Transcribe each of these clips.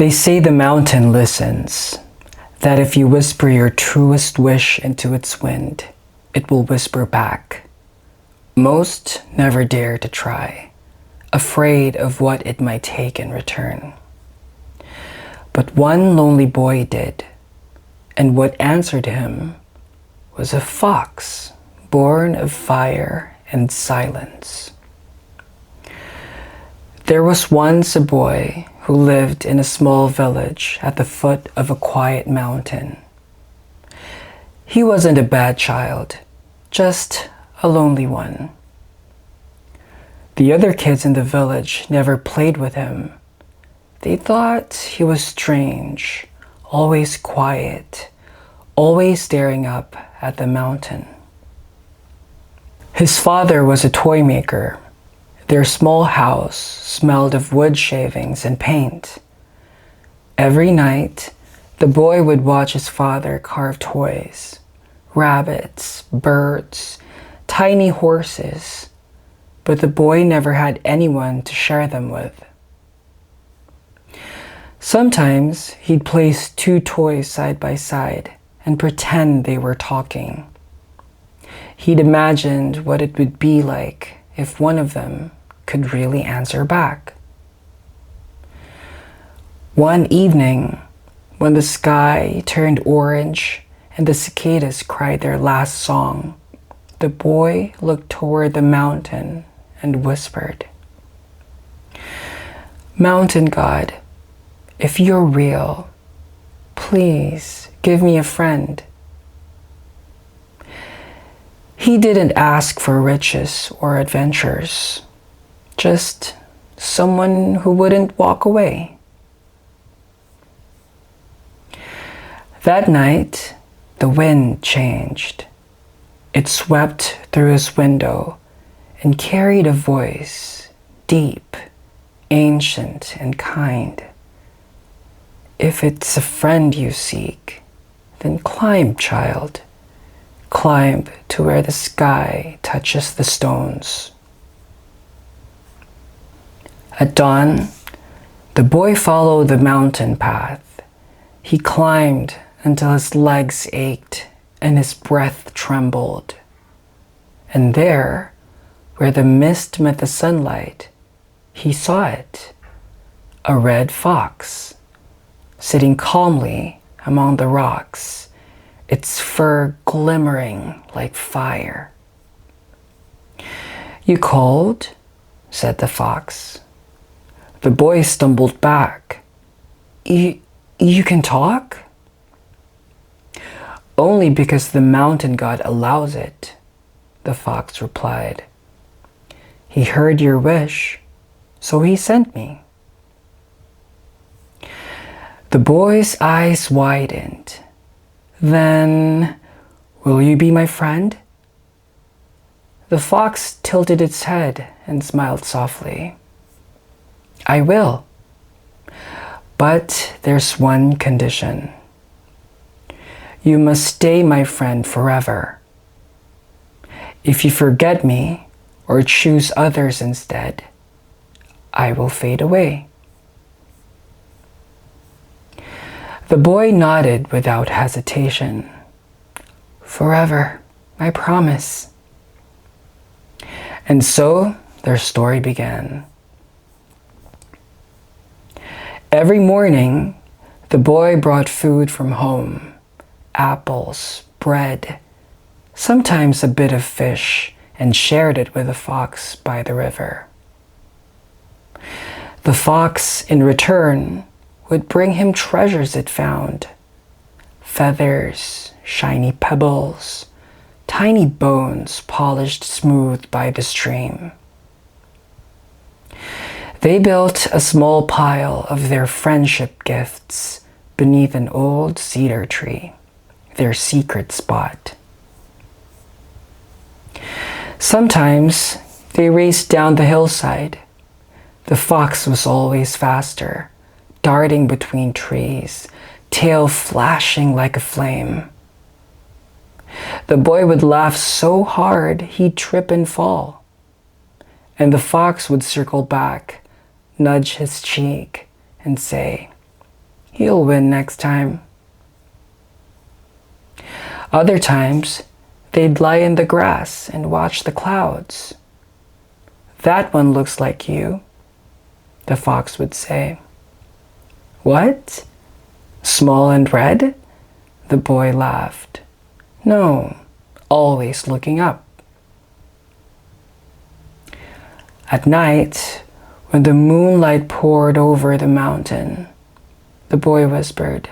They say the mountain listens, that if you whisper your truest wish into its wind, it will whisper back. Most never dare to try, afraid of what it might take in return. But one lonely boy did, and what answered him was a fox born of fire and silence. There was once a boy who lived in a small village at the foot of a quiet mountain. He wasn't a bad child, just a lonely one. The other kids in the village never played with him. They thought he was strange, always quiet, always staring up at the mountain. His father was a toy maker. Their small house smelled of wood shavings and paint. Every night, the boy would watch his father carve toys, rabbits, birds, tiny horses, but the boy never had anyone to share them with. Sometimes he'd place two toys side by side and pretend they were talking. He'd imagined what it would be like if one of them could really answer back. One evening, when the sky turned orange and the cicadas cried their last song, the boy looked toward the mountain and whispered, "Mountain God, if you're real, please give me a friend." He didn't ask for riches or adventures, just someone who wouldn't walk away. That night, the wind changed. It swept through his window and carried a voice, deep, ancient, and kind. "If it's a friend you seek, then climb, child. Climb to where the sky touches the stones." At dawn, the boy followed the mountain path. He climbed until his legs ached and his breath trembled. And there, where the mist met the sunlight, he saw it, a red fox, sitting calmly among the rocks, its fur glimmering like fire. "You cold?" said the fox. The boy stumbled back. You can talk?" "Only because the mountain god allows it," the fox replied. "He heard your wish, so he sent me." The boy's eyes widened. "Then, will you be my friend?" The fox tilted its head and smiled softly. "I will. But there's one condition. You must stay my friend forever. If you forget me or choose others instead, I will fade away." The boy nodded without hesitation. "Forever, I promise." And so their story began. Every morning, the boy brought food from home, apples, bread, sometimes a bit of fish, and shared it with the fox by the river. The fox, in return, would bring him treasures it found: feathers, shiny pebbles, tiny bones polished smooth by the stream. They built a small pile of their friendship gifts beneath an old cedar tree, their secret spot. Sometimes they raced down the hillside. The fox was always faster, darting between trees, tail flashing like a flame. The boy would laugh so hard he'd trip and fall, and the fox would circle back, nudge his cheek, and say, He'll win next time. Other times, they'd lie in the grass and watch the clouds. That one looks like you, the fox would say. What? Small and red? The boy laughed. No, always looking up. At night, when the moonlight poured over the mountain, the boy whispered,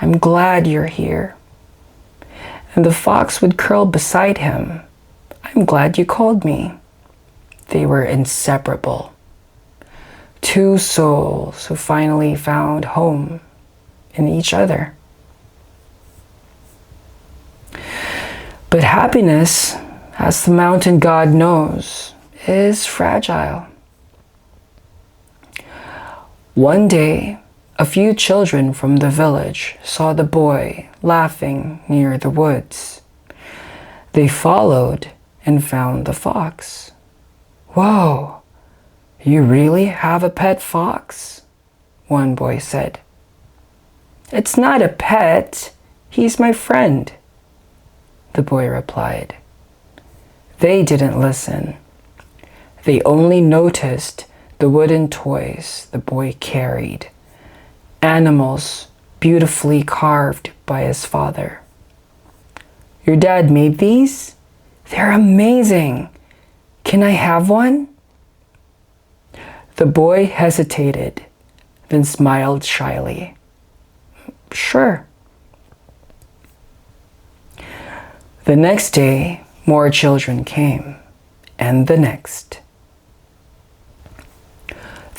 I'm glad you're here. And the fox would curl beside him. I'm glad you called me. They were inseparable. Two souls who finally found home in each other. But happiness, as the mountain god knows, is fragile. One day, a few children from the village saw the boy laughing near the woods. They followed and found the fox. Whoa, you really have a pet fox? One boy said. It's not a pet, he's my friend, the boy replied. They didn't listen. They only noticed the wooden toys the boy carried, animals beautifully carved by his father. Your dad made these? They're amazing. Can I have one? The boy hesitated, then smiled shyly. Sure. The next day, more children came, and the next.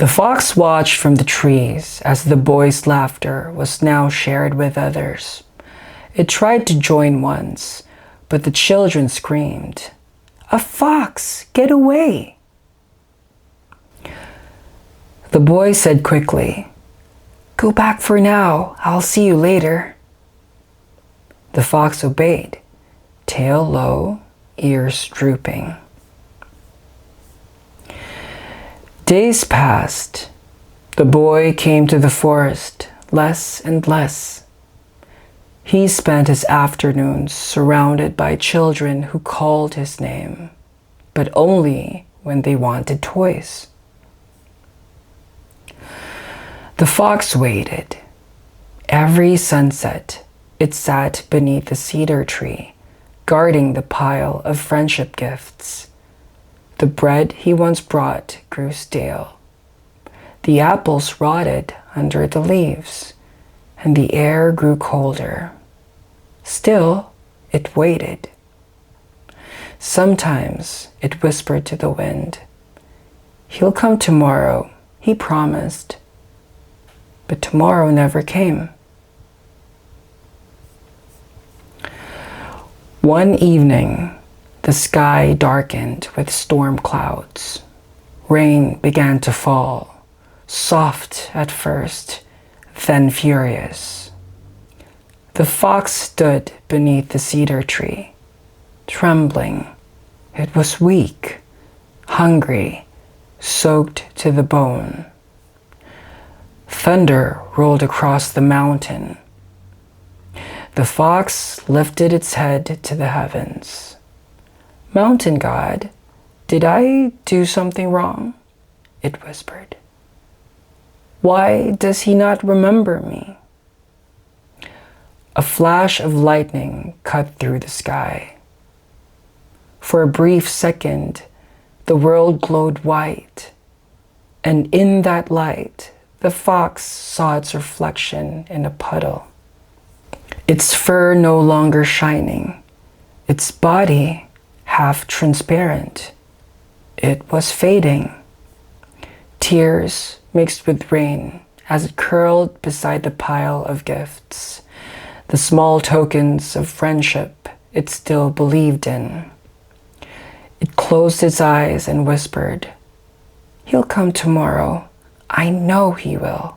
The fox watched from the trees as the boy's laughter was now shared with others. It tried to join once, but the children screamed, A fox! Get away! The boy said quickly, Go back for now. I'll see you later. The fox obeyed, tail low, ears drooping. Days passed. The boy came to the forest less and less. He spent his afternoons surrounded by children who called his name, but only when they wanted toys. The fox waited. Every sunset, it sat beneath the cedar tree, guarding the pile of friendship gifts. The bread he once brought grew stale. The apples rotted under the leaves, and the air grew colder. Still, it waited. Sometimes it whispered to the wind, He'll come tomorrow, he promised. But tomorrow never came. One evening, the sky darkened with storm clouds. Rain began to fall, soft at first, then furious. The fox stood beneath the cedar tree, trembling. It was weak, hungry, soaked to the bone. Thunder rolled across the mountain. The fox lifted its head to the heavens. Mountain God, did I do something wrong? It whispered. Why does he not remember me? A flash of lightning cut through the sky. For a brief second, the world glowed white, and in that light, the fox saw its reflection in a puddle. Its fur no longer shining, its body half transparent. It was fading. Tears mixed with rain as it curled beside the pile of gifts, the small tokens of friendship it still believed in. It closed its eyes and whispered, He'll come tomorrow. I know he will.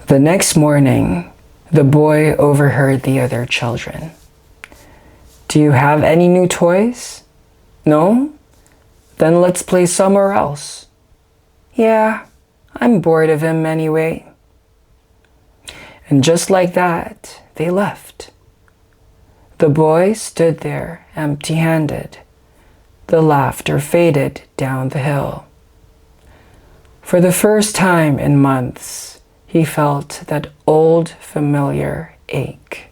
The next morning, the boy overheard the other children. Do you have any new toys? No? Then let's play somewhere else. Yeah, I'm bored of him anyway. And just like that, they left. The boy stood there empty-handed. The laughter faded down the hill. For the first time in months, he felt that old familiar ache.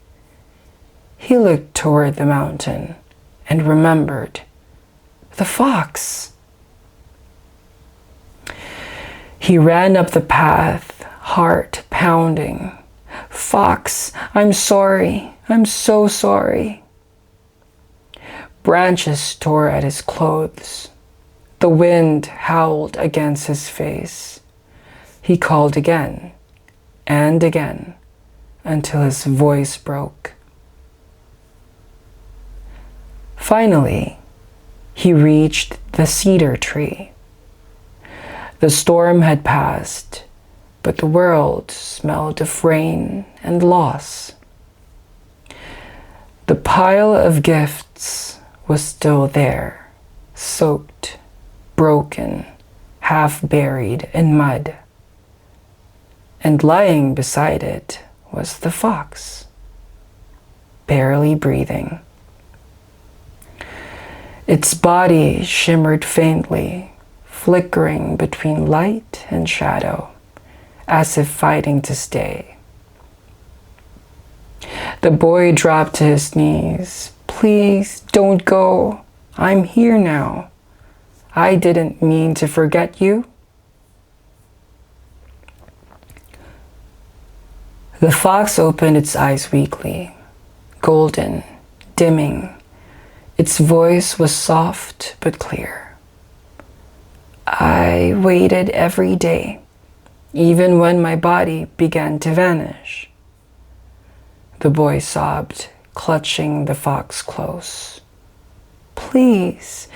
He looked toward the mountain and remembered the fox. He ran up the path, heart pounding. Fox, I'm sorry. I'm so sorry. Branches tore at his clothes. The wind howled against his face. He called again and again until his voice broke. Finally, he reached the cedar tree. The storm had passed, but the world smelled of rain and loss. The pile of gifts was still there, soaked, broken, half buried in mud. And lying beside it was the fox, barely breathing. Its body shimmered faintly, flickering between light and shadow, as if fighting to stay. The boy dropped to his knees. Please don't go. I'm here now. I didn't mean to forget you. The fox opened its eyes weakly, golden, dimming. Its voice was soft but clear. I waited every day, even when my body began to vanish. The boy sobbed, clutching the fox close. Please,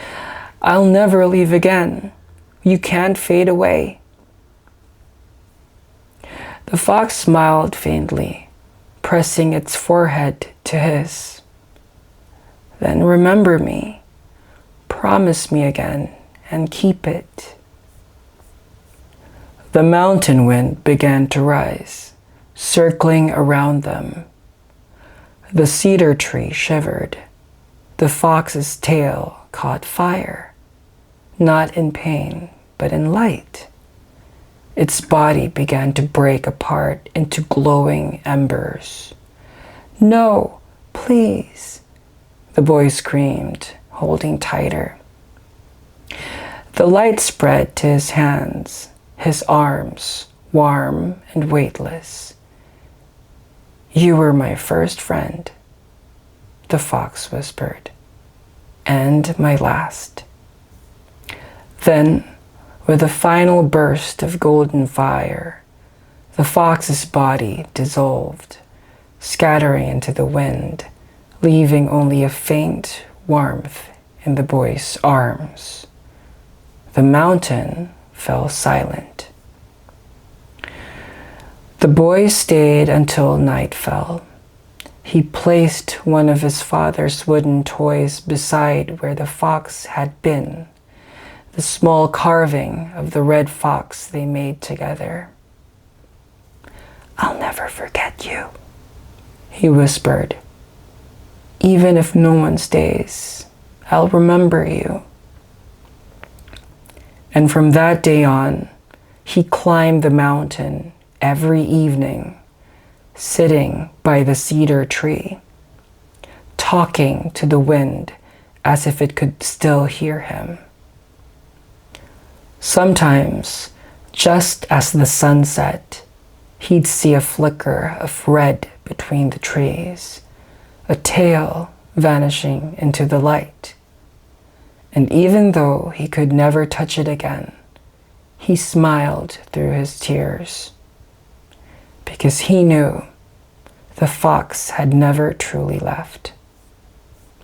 I'll never leave again. You can't fade away. The fox smiled faintly, pressing its forehead to his. Then remember me. Promise me again and keep it. The mountain wind began to rise, circling around them. The cedar tree shivered. The fox's tail caught fire, not in pain, but in light. Its body began to break apart into glowing embers. No, please, the boy screamed, holding tighter. The light spread to his hands, his arms, warm and weightless. You were my first friend, the fox whispered, and my last. Then, with a final burst of golden fire, the fox's body dissolved, scattering into the wind, leaving only a faint warmth in the boy's arms. The mountain fell silent. The boy stayed until night fell. He placed one of his father's wooden toys beside where the fox had been, the small carving of the red fox they made together. I'll never forget you, he whispered. Even if no one stays, I'll remember you. And from that day on, he climbed the mountain every evening, sitting by the cedar tree, talking to the wind as if it could still hear him. Sometimes, just as the sun set, he'd see a flicker of red between the trees, a tail vanishing into the light. And even though he could never touch it again, he smiled through his tears, because he knew the fox had never truly left.